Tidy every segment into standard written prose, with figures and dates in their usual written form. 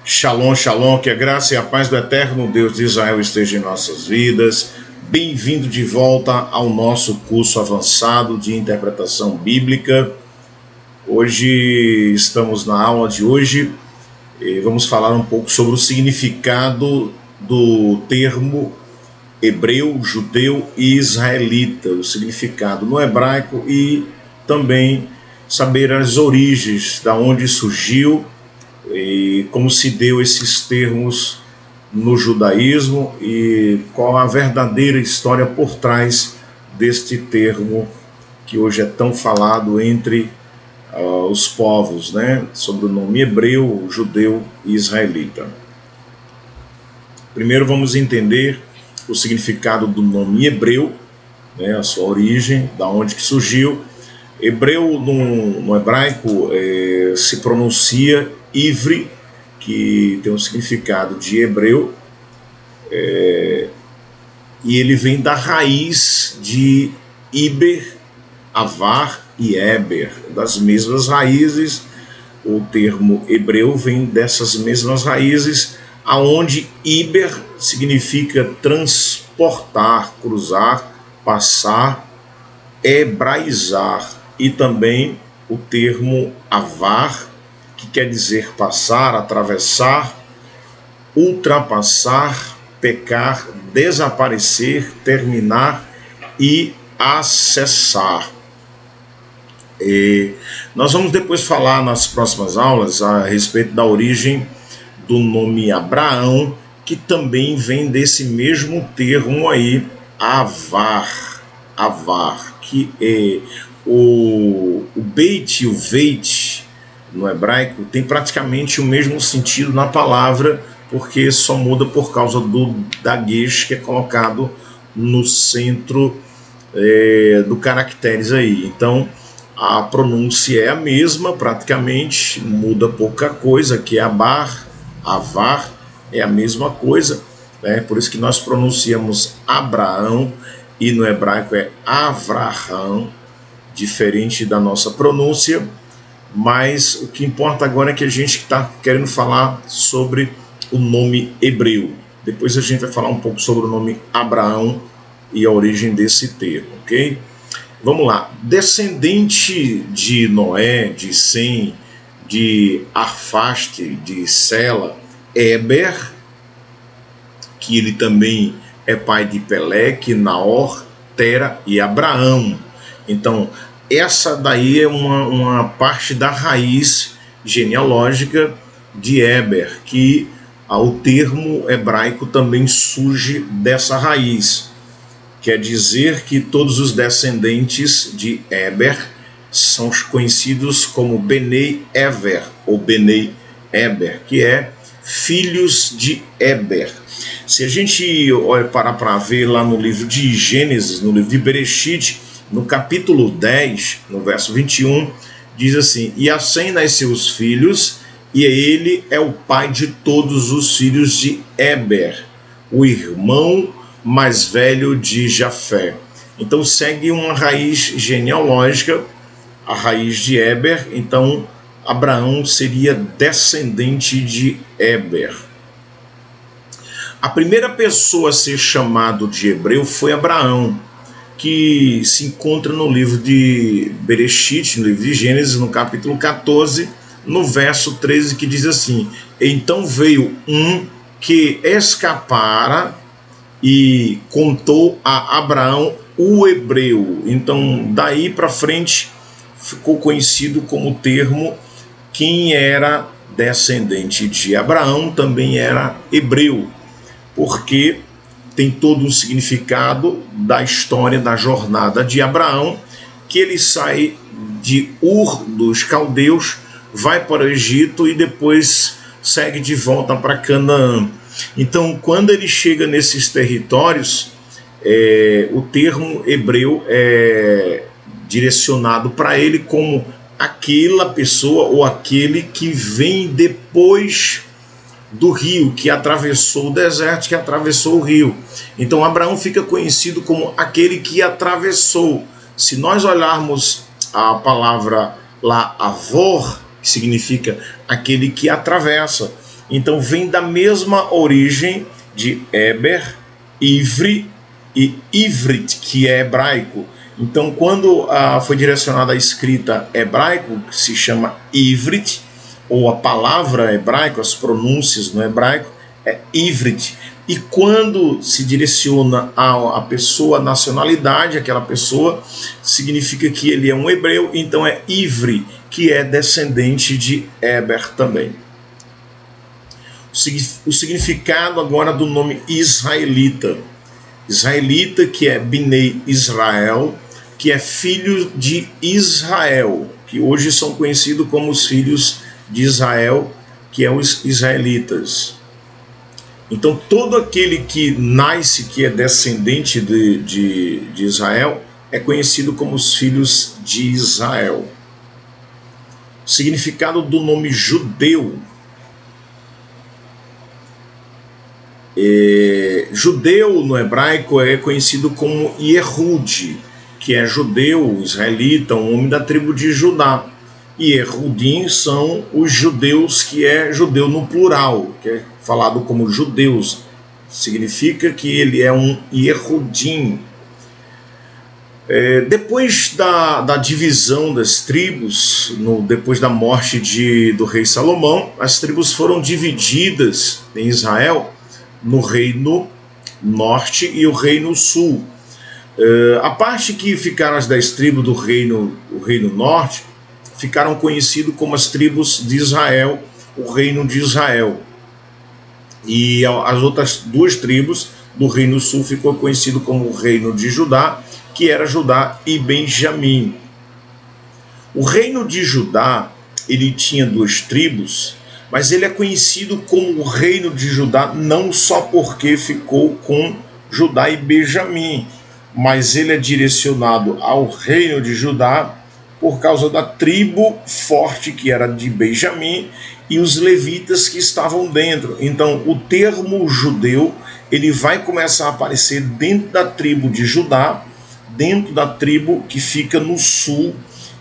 Shalom, shalom, que a graça e a paz do eterno Deus de Israel esteja em nossas vidas. Bem-vindo de volta ao nosso curso avançado de interpretação bíblica. Hoje estamos na aula de hoje e vamos falar um pouco sobre o significado do termo hebreu, judeu e israelita, o significado no hebraico e também saber as origens, da onde surgiu e como se deu esses termos no judaísmo e qual a verdadeira história por trás deste termo que hoje é tão falado entre os povos, né? Sobre o nome hebreu, judeu e israelita. Primeiro vamos entender o significado do nome hebreu, né? A sua origem, da onde que surgiu. Hebreu no hebraico se pronuncia Ivri, que tem um significado de hebreu, e ele vem da raiz de Iber, Avar e Eber, das mesmas raízes. O termo hebreu vem dessas mesmas raízes, aonde Iber significa transportar, cruzar, passar, hebraizar, e também o termo Avar, que quer dizer passar, atravessar, ultrapassar, pecar, desaparecer, terminar e acessar. Nós vamos depois falar nas próximas aulas a respeito da origem do nome Abraão, que também vem desse mesmo termo aí, Avar, que é o Beit e o Veit no hebraico tem praticamente o mesmo sentido na palavra, porque só muda por causa do daguesh que é colocado no centro do caracteres aí. Então a pronúncia é a mesma, praticamente muda pouca coisa, que é Abar, Avar é a mesma coisa, né? Por isso que nós pronunciamos Abraão e no hebraico é Avraham, diferente da nossa pronúncia. Mas o que importa agora é que a gente está querendo falar sobre o nome hebreu. Depois a gente vai falar um pouco sobre o nome Abraão e a origem desse termo, ok? Vamos lá. Descendente de Noé, de Sem, de Arfaste, de Sela, Eber, que ele também é pai de Peleque, Naor, Tera e Abraão. Então, essa daí é uma parte da raiz genealógica de Eber, que o termo hebraico também surge dessa raiz. Quer dizer que todos os descendentes de Eber são conhecidos como Benei Ever, ou Benei Eber, que é filhos de Eber. Se a gente parar para ver lá no livro de Gênesis, no livro de Bereshit, no capítulo 10, no verso 21, diz assim: e a Sem nasceu os filhos, e ele é o pai de todos os filhos de Eber, o irmão mais velho de Jafé. Então segue uma raiz genealógica, a raiz de Eber. Então Abraão seria descendente de Eber. A primeira pessoa a ser chamado de hebreu foi Abraão, que se encontra no livro de Bereshit, no livro de Gênesis, no capítulo 14, no verso 13, que diz assim: então veio um que escapara e contou a Abraão o hebreu. Então daí para frente ficou conhecido como o termo quem era descendente de Abraão também era hebreu, porque tem todo um significado da história da jornada de Abraão, que ele sai de Ur dos caldeus, vai para o Egito e depois segue de volta para Canaã. Então, quando ele chega nesses territórios, o termo hebreu é direcionado para ele como aquela pessoa ou aquele que vem depois do rio, que atravessou o deserto, que atravessou o rio. Então Abraão fica conhecido como aquele que atravessou. Se nós olharmos a palavra lá, avor, que significa aquele que atravessa, Então vem da mesma origem de Eber, Ivri e Ivrit, que é hebraico. Então, quando foi direcionada a escrita hebraico, que se chama Ivrit, ou a palavra hebraica, as pronúncias no hebraico, é Ivrit. E quando se direciona a pessoa, a nacionalidade, aquela pessoa, significa que ele é um hebreu, então é Ivri, que é descendente de Eber também. O significado agora do nome israelita. Israelita, que é Binei Israel, que é filho de Israel, que hoje são conhecidos como os filhos de Israel, que é os israelitas. Então, todo aquele que nasce, que é descendente de Israel, é conhecido como os filhos de Israel. O significado do nome judeu. Judeu no hebraico é conhecido como Yehud, que é judeu, israelita, um homem da tribo de Judá. E Yehudim são os judeus, que é judeu no plural, que é falado como judeus. Significa que ele é um Yehudim. Depois da divisão das tribos, depois da morte do rei Salomão, as tribos foram divididas em Israel no reino norte e o reino sul. A parte que ficaram as 10 tribos do reino norte ficaram conhecidos como as tribos de Israel, o reino de Israel. E as outras 2 tribos do reino sul ficou conhecido como o reino de Judá, que era Judá e Benjamim. O reino de Judá, ele tinha 2 tribos, mas ele é conhecido como o reino de Judá não só porque ficou com Judá e Benjamim, mas ele é direcionado ao reino de Judá por causa da tribo forte que era de Benjamim e os levitas que estavam dentro. Então, o termo judeu, ele vai começar a aparecer dentro da tribo de Judá, dentro da tribo que fica no sul.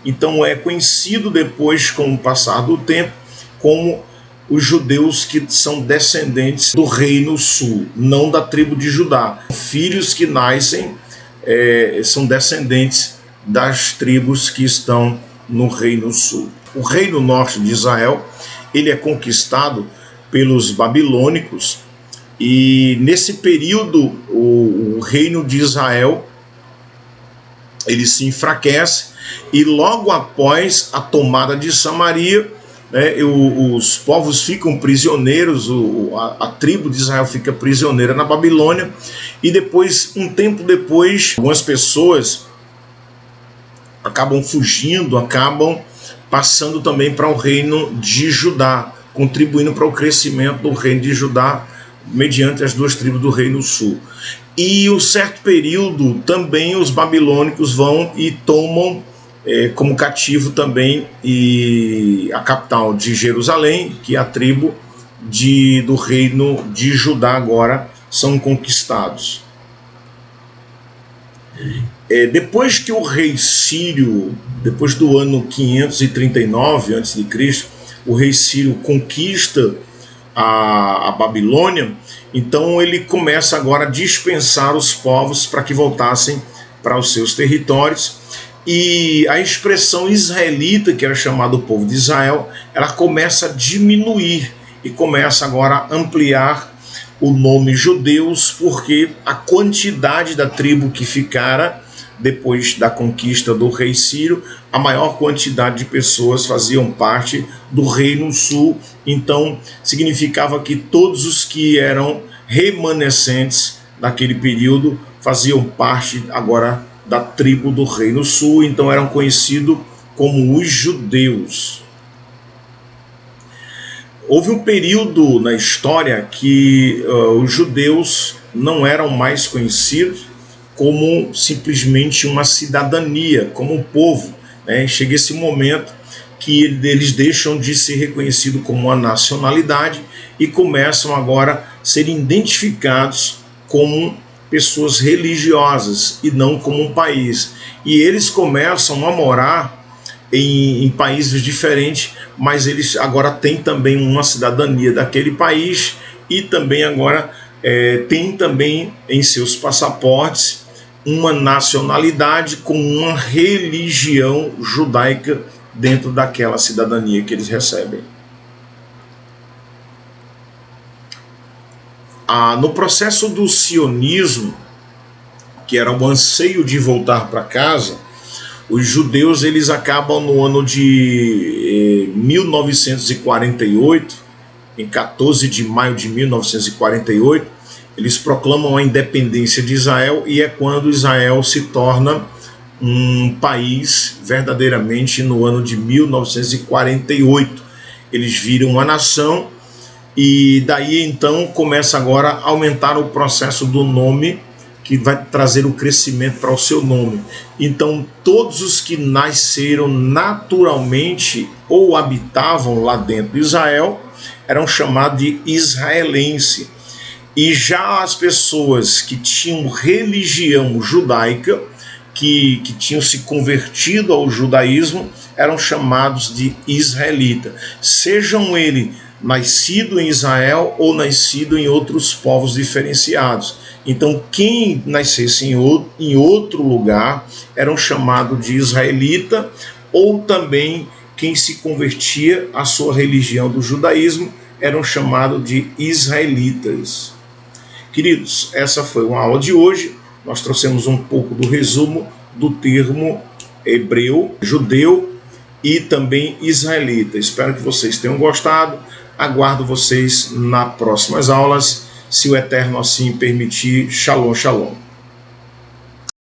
Então, é conhecido depois, com o passar do tempo, como os judeus que são descendentes do reino sul, não da tribo de Judá. Filhos que nascem são descendentes das tribos que estão no reino sul. O reino norte de Israel, ele é conquistado pelos babilônicos, e nesse período o reino de Israel ele se enfraquece, e logo após a tomada de Samaria, os povos ficam prisioneiros, a tribo de Israel fica prisioneira na Babilônia, e depois, um tempo depois, algumas pessoas acabam fugindo, acabam passando também para o reino de Judá, contribuindo para o crescimento do reino de Judá, mediante as 2 tribos do reino sul. E um certo período também os babilônicos vão e tomam como cativo também a capital de Jerusalém, que é a tribo do reino de Judá agora são conquistados. Depois que o rei Sírio, depois do ano 539 a.C., o rei Sírio conquista a Babilônia, então ele começa agora a dispensar os povos para que voltassem para os seus territórios, e a expressão israelita, que era chamado o povo de Israel, ela começa a diminuir e começa agora a ampliar o nome judeus, porque a quantidade da tribo que ficara depois da conquista do rei Sírio, a maior quantidade de pessoas faziam parte do reino sul, então significava que todos os que eram remanescentes naquele período faziam parte agora da tribo do reino sul, então eram conhecidos como os judeus. Houve um período na história que os judeus não eram mais conhecidos como simplesmente uma cidadania, como um povo. Chega esse momento que eles deixam de ser reconhecidos como uma nacionalidade e começam agora a ser identificados como pessoas religiosas e não como um país. E eles começam a morar em países diferentes mas eles agora têm também uma cidadania daquele país e também agora tem também em seus passaportes uma nacionalidade com uma religião judaica dentro daquela cidadania que eles recebem. No processo do sionismo, que era o anseio de voltar para casa, os judeus eles acabam no ano de 1948, em 14 de maio de 1948, eles proclamam a independência de Israel, e é quando Israel se torna um país verdadeiramente no ano de 1948. Eles viram uma nação, e daí então começa agora a aumentar o processo do nome, que vai trazer o crescimento para o seu nome. Então todos os que nasceram naturalmente ou habitavam lá dentro de Israel eram chamados de israelense. E já as pessoas que tinham religião judaica, que tinham se convertido ao judaísmo, eram chamados de israelita, sejam eles nascido em Israel ou nascido em outros povos diferenciados. Então quem nascesse em outro lugar eram chamados de israelita, ou também quem se convertia à sua religião do judaísmo eram chamados de israelitas. Queridos, essa foi uma aula de hoje. Nós trouxemos um pouco do resumo do termo hebreu, judeu e também israelita. Espero que vocês tenham gostado. Aguardo vocês nas próximas aulas, se o Eterno assim permitir. Shalom, shalom.